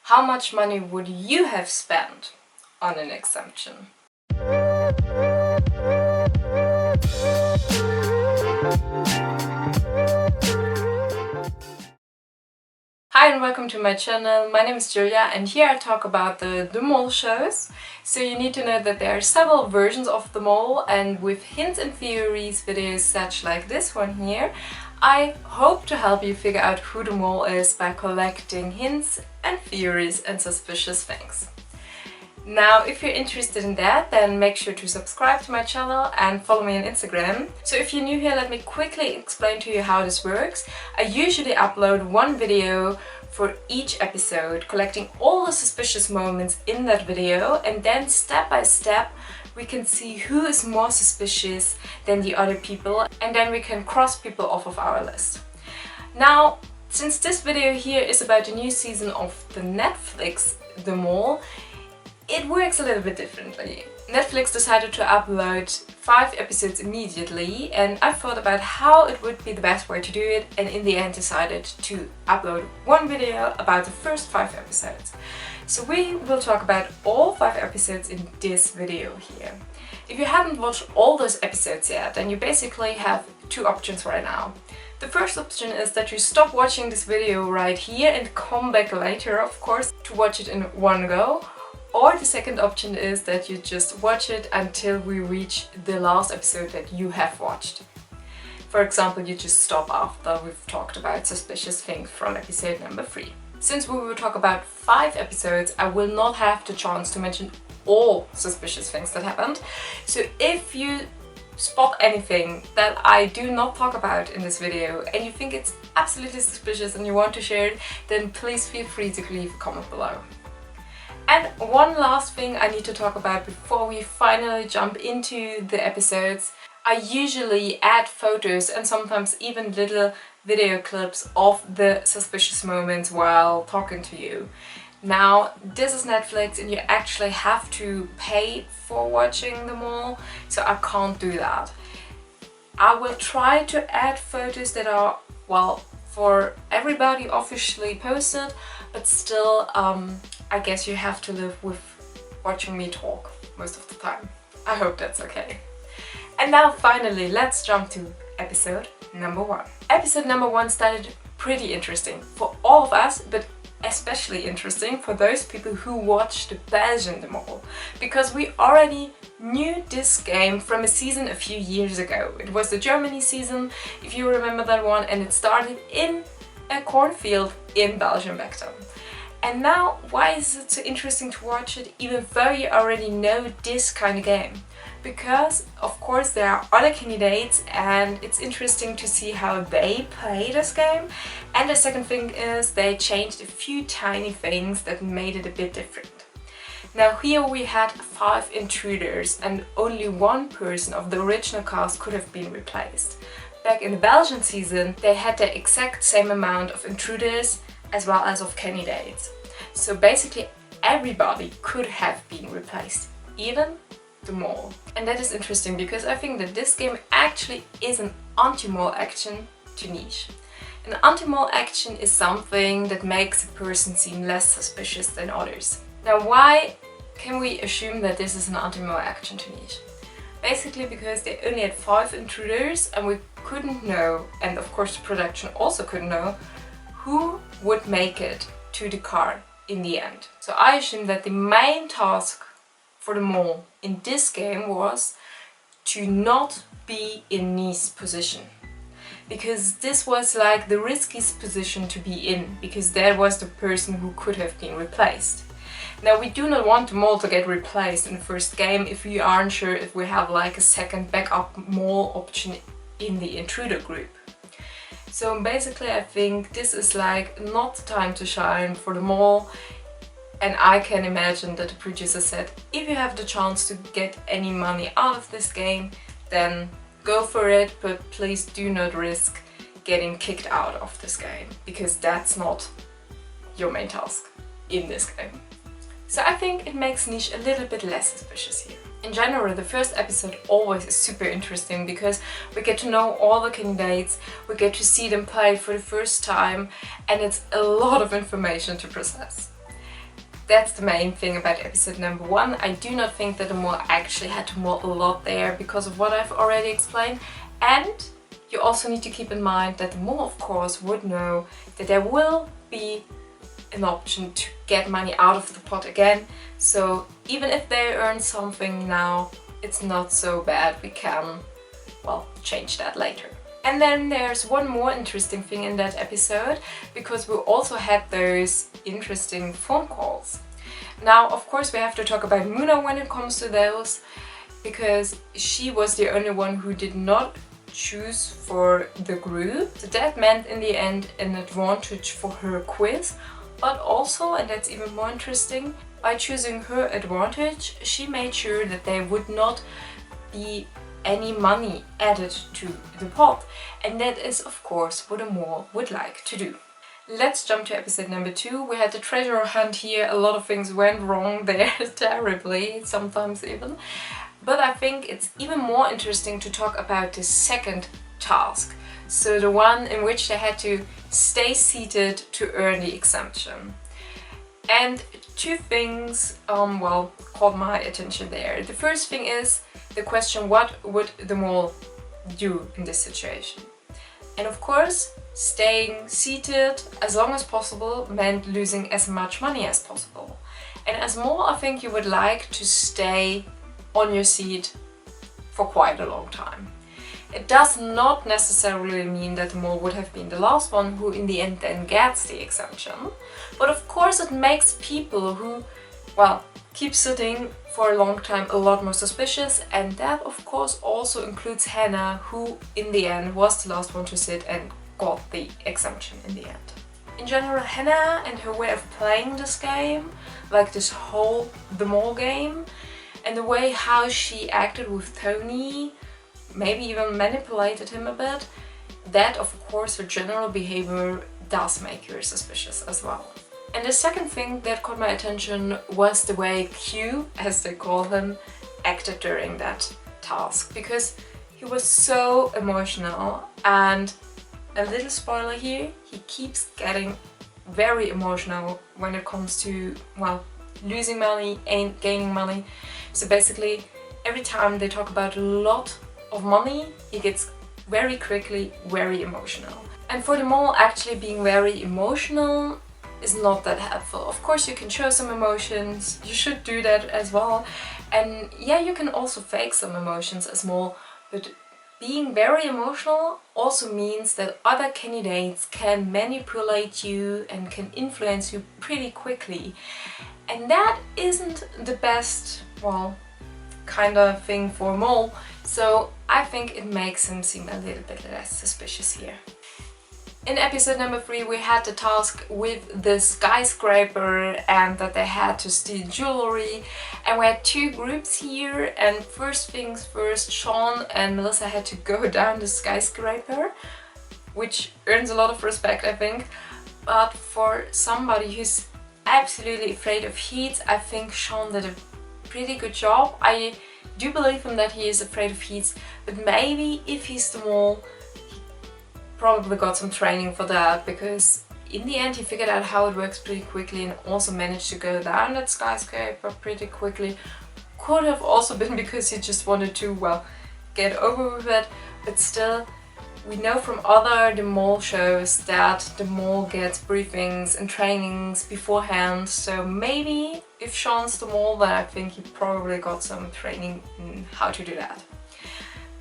How much money would you have spent on an exemption? Hi and welcome to my channel. My name is Julia and here I talk about the mole shows. So you need to know that there are several versions of the mole, and with hints and theories videos such like this one here, I hope to help you figure out who the mole is by collecting hints and theories and suspicious things. Now, if you're interested in that, then make sure to subscribe to my channel and follow me on Instagram. So if you're new here, let me quickly explain to you how this works. I usually upload one video for each episode, collecting all the suspicious moments in that video, and then step by step we can see who is more suspicious than the other people, and then we can cross people off of our list. Now, since this video here is about the new season of the Netflix The Mole, it works a little bit differently. Netflix decided to upload 5 episodes immediately, and I thought about how it would be the best way to do it, and in the end decided to upload one video about the first 5 episodes. So we will talk about all 5 episodes in this video here. If you haven't watched all those episodes yet, then you basically have 2 options right now. The first option is that you stop watching this video right here and come back later, of course, to watch it in one go. Or the second option is that you just watch it until we reach the last episode that you have watched. For example, you just stop after we've talked about suspicious things from episode number 3. Since we will talk about 5 episodes, I will not have the chance to mention all suspicious things that happened. So if you spot anything that I do not talk about in this video and you think it's absolutely suspicious and you want to share it, then please feel free to leave a comment below. And one last thing I need to talk about before we finally jump into the episodes. I usually add photos and sometimes even little video clips of the suspicious moments while talking to you. Now, this is Netflix and you actually have to pay for watching them all, so I can't do that. I will try to add photos that are, well, for everybody officially posted, but still, I guess you have to live with watching me talk most of the time. I hope that's okay. And now finally, let's jump to episode number 1. Episode number 1 started pretty interesting for all of us, but especially interesting for those people who watched the Belgian The Mole, because we already knew this game from a season a few years ago. It was the Germany season, if you remember that one, and it started in a cornfield in Belgium back then. And now, why is it so interesting to watch it even though you already know this kind of game? Because, of course, there are other candidates and it's interesting to see how they play this game. And the second thing is they changed a few tiny things that made it a bit different. Now here we had 5 intruders and only one person of the original cast could have been replaced. Back in the Belgian season, they had the exact same amount of intruders as well as of candidates. So basically everybody could have been replaced, even the mole. And that is interesting because I think that this game actually is an anti-mole action to niche. An anti-mole action is something that makes a person seem less suspicious than others. Now, why can we assume that this is an anti-mole action to niche? Basically because they only had 5 intruders and we couldn't know, and of course the production also couldn't know, who would make it to the car in the end. So I assume that the main task for the mole in this game was to not be in Nice's position. Because this was like the riskiest position to be in, because there was the person who could have been replaced. Now, we do not want the mole to get replaced in the first game if we aren't sure if we have like a second backup mole option in the intruder group. So basically I think this is like not the time to shine for the mole, and I can imagine that the producer said, if you have the chance to get any money out of this game, then go for it, but please do not risk getting kicked out of this game, because that's not your main task in this game. So I think it makes niche a little bit less suspicious here. In general, the first episode always is super interesting because we get to know all the candidates, we get to see them play for the first time, and it's a lot of information to process. that's the main thing about episode number 1. I do not think that the mole actually had to mole a lot there because of what I've already explained. And you also need to keep in mind that the mole, of course, would know that there will be an option to get money out of the pot again. So even if they earn something now, it's not so bad. We can, well, change that later. And then there's one more interesting thing in that episode, because we also had those interesting phone calls. Now, of course, we have to talk about Muna when it comes to those, because she was the only one who did not choose for the group. So that meant in the end an advantage for her quiz, but also, and that's even more interesting, by choosing her advantage, she made sure that there would not be any money added to the pot, and that is of course what a mole would like to do. Let's jump to episode number 2. We had the treasure hunt here. A lot of things went wrong there, terribly, sometimes even. But I think it's even more interesting to talk about the second task. So the one in which they had to stay seated to earn the exemption. And two things, well, caught my attention there. The first thing is the question, what would the mole do in this situation? And of course, staying seated as long as possible meant losing as much money as possible. And as mole, I think you would like to stay on your seat for quite a long time. It does not necessarily mean that the mole would have been the last one who in the end then gets the exemption. But of course it makes people who, well, keep sitting for a long time a lot more suspicious, and that of course also includes Hannah, who in the end was the last one to sit and got the exemption in the end. In general, Hannah and her way of playing this game, like this whole The Mole game, and the way how she acted with Tony, maybe even manipulated him a bit, that of course her general behavior does make you suspicious as well. And the second thing that caught my attention was the way Q, as they call him, acted during that task, because he was so emotional. And a little spoiler here, he keeps getting very emotional when it comes to, well, losing money and gaining money. So basically every time they talk about a lot of money, he gets very quickly very emotional. And for the mole, actually being very emotional is not that helpful. Of course you can show some emotions, you should do that as well, and yeah, you can also fake some emotions as mole, but being very emotional also means that other candidates can manipulate you and can influence you pretty quickly, and that isn't the best, well, kind of thing for a mole. So I think it makes him seem a little bit less suspicious here. In episode number 3 we had the task with the skyscraper and that they had to steal jewelry, and we had 2 groups here, and first things first, Sean and Melissa had to go down the skyscraper, which earns a lot of respect, I think. But for somebody who's absolutely afraid of heat, I think Sean did a pretty good job. I do believe him that he is afraid of heat, but maybe if he's the mole, probably got some training for that, because in the end he figured out how it works pretty quickly and also managed to go down that skyscraper pretty quickly. Could have also been because he just wanted to, well, get over with it, but still, we know from other The Mole shows that the mole gets briefings and trainings beforehand, so maybe if Sean's the mole, then I think he probably got some training in how to do that.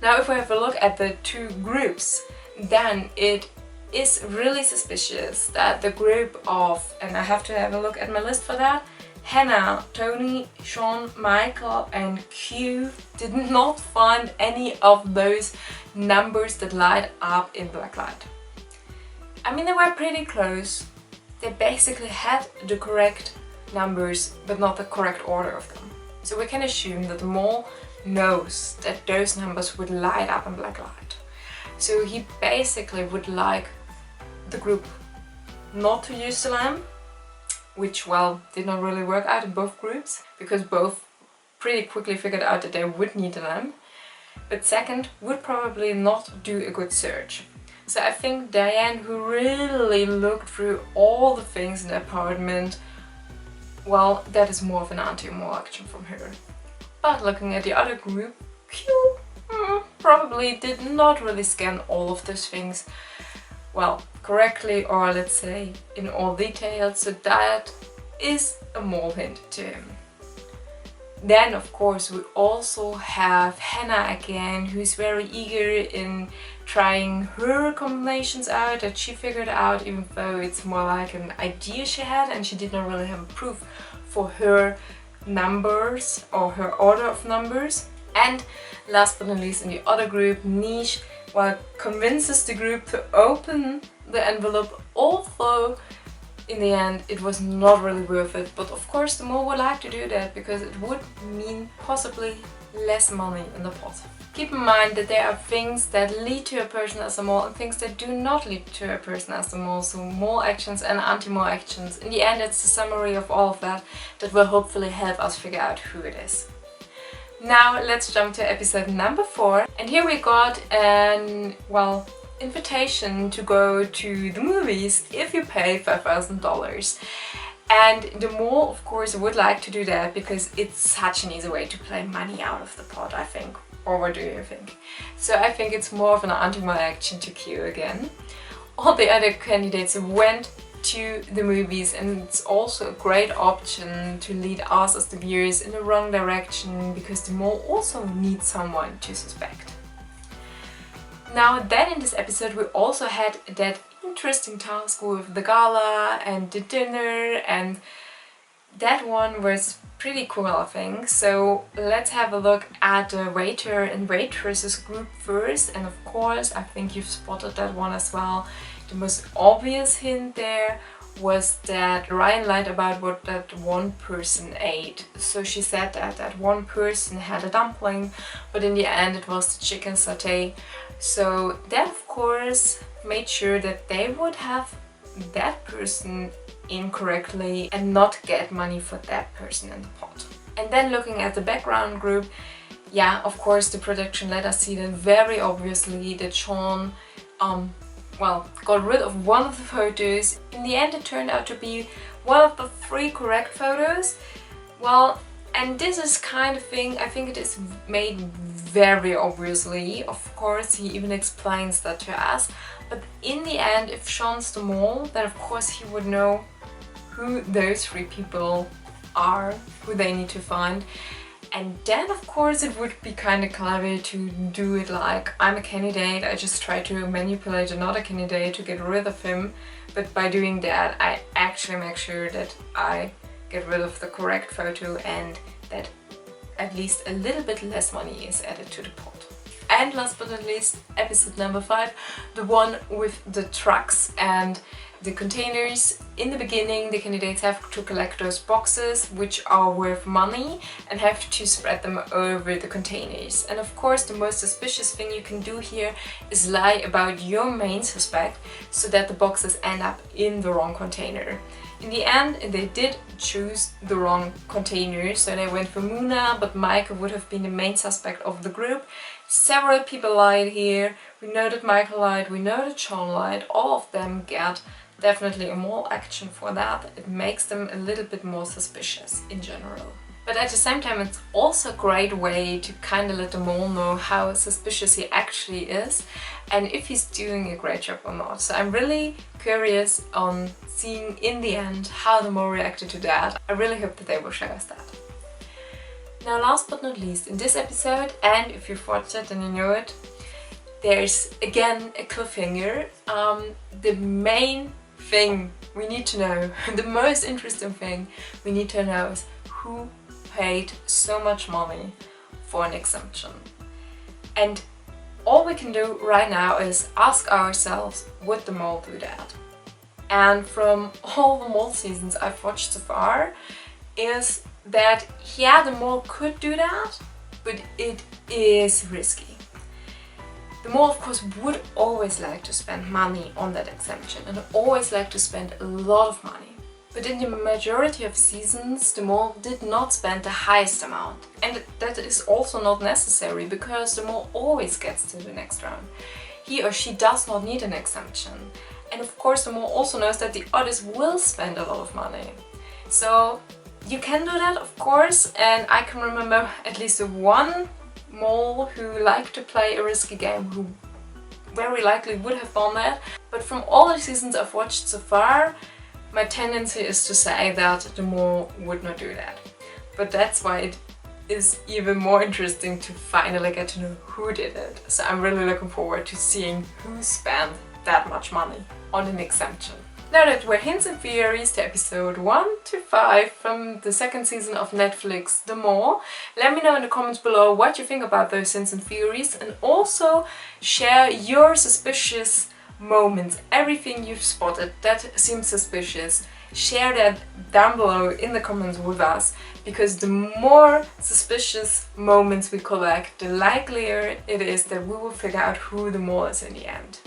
Now if we have a look at the 2 groups, then it is really suspicious that the group of, and I have to have a look at my list for that, Hannah, Tony, Sean, Michael and Q did not find any of those numbers that light up in black light. I mean, they were pretty close. They basically had the correct numbers but not the correct order of them. So we can assume that the mole knows that those numbers would light up in black light. So he basically would like the group not to use the lamp, which, well, did not really work out in both groups, because both pretty quickly figured out that they would need a lamp. But second, would probably not do a good search. So I think Diane, who really looked through all the things in the apartment, well, that is more of an anti-mole action from her. But looking at the other group, Q probably did not really scan all of those things, well, correctly, or let's say in all detail, so that is a mole hint to him. Then of course we also have Hannah again, who's very eager in trying her combinations out that she figured out, even though it's more like an idea she had and she did not really have a proof for her numbers or her order of numbers. And last but not least, in the other group, Niche, well, convinces the group to open the envelope, although in the end it was not really worth it. But of course the mole would like to do that because it would mean possibly less money in the pot. Keep in mind that there are things that lead to a person as a mole and things that do not lead to a person as a mole, so mole actions and anti-mole actions. In the end, it's the summary of all of that that will hopefully help us figure out who it is. Now let's jump to episode number 4, and here we got an, well, invitation to go to the movies if you pay $5,000. And the mole, of course, would like to do that because it's such an easy way to play money out of the pot, I think. Or what do you think? So I think it's more of an anti-mole action to Q again. All the other candidates went to the movies, and it's also a great option to lead us as the viewers in the wrong direction because the mole also needs someone to suspect. Now then, in this episode we also had that interesting task with the gala and the dinner, and that one was pretty cool, I think. So let's have a look at the waiter and waitresses group first, and of course I think you've spotted that one as well. The most obvious hint there was that Ryan lied about what that one person ate. So she said that that one person had a dumpling, but in the end it was the chicken satay. So that of course made sure that they would have that person incorrectly and not get money for that person in the pot. And then looking at the background group, yeah, of course the production let us see that very obviously that Sean well, got rid of one of the photos. In the end it turned out to be one of the 3 correct photos. Well, and this is kind of thing, I think it is made very obviously. Of course he even explains that to us, but in the end if Sean's the mole, then of course he would know who those 3 people are, who they need to find. And then of course it would be kind of clever to do it like, I'm a candidate, I just try to manipulate another candidate to get rid of him, but by doing that I actually make sure that I get rid of the correct photo and that at least a little bit less money is added to the pot. And last but not least, episode number 5, the one with the trucks and the containers. In the beginning the candidates have to collect those boxes which are worth money and have to spread them over the containers. And of course the most suspicious thing you can do here is lie about your main suspect so that the boxes end up in the wrong container. In the end they did choose the wrong container, so they went for Muna, but Michael would have been the main suspect of the group. Several people lied here. We know that Michael lied, we know that Sean lied. All of them get definitely a mole action for that. It makes them a little bit more suspicious in general. But at the same time it's also a great way to kind of let the mole know how suspicious he actually is and if he's doing a great job or not. So I'm really curious on seeing in the end how the mole reacted to that. I really hope that they will show us that. Now last but not least, in this episode, and if you've watched it and you know it, there's again a cliffhanger. The main thing we need to know, the most interesting thing we need to know is who paid so much money for an exemption. And all we can do right now is ask ourselves, would the mole do that? And from all the mole seasons I've watched so far is that yeah, the mole could do that, but it is risky. The mole of course would always like to spend money on that exemption and always like to spend a lot of money. But in the majority of seasons the mole did not spend the highest amount, and that is also not necessary because the mole always gets to the next round. He or she does not need an exemption, and of course the mole also knows that the others will spend a lot of money. So You can do that, of course, and I can remember at least one mole who liked to play a risky game who very likely would have done that. But from all the seasons I've watched so far, my tendency is to say that the mole would not do that. But that's why it is even more interesting to finally get to know who did it. So I'm really looking forward to seeing who spent that much money on an exemption. Now that we're hints and theories to episode 1 to 5 from the second season of Netflix The Mole, let me know in the comments below what you think about those hints and theories, and also share your suspicious moments, everything you've spotted that seems suspicious. Share that down below in the comments with us, because the more suspicious moments we collect, the likelier it is that we will figure out who the mole is in the end.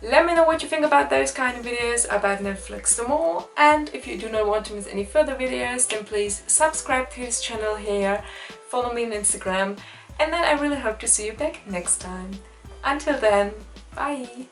Let me know what you think about those kind of videos about Netflix The Mole, and if you do not want to miss any further videos, then please subscribe to this channel here, follow me on Instagram, and then I really hope to see you back next time. Until then, bye!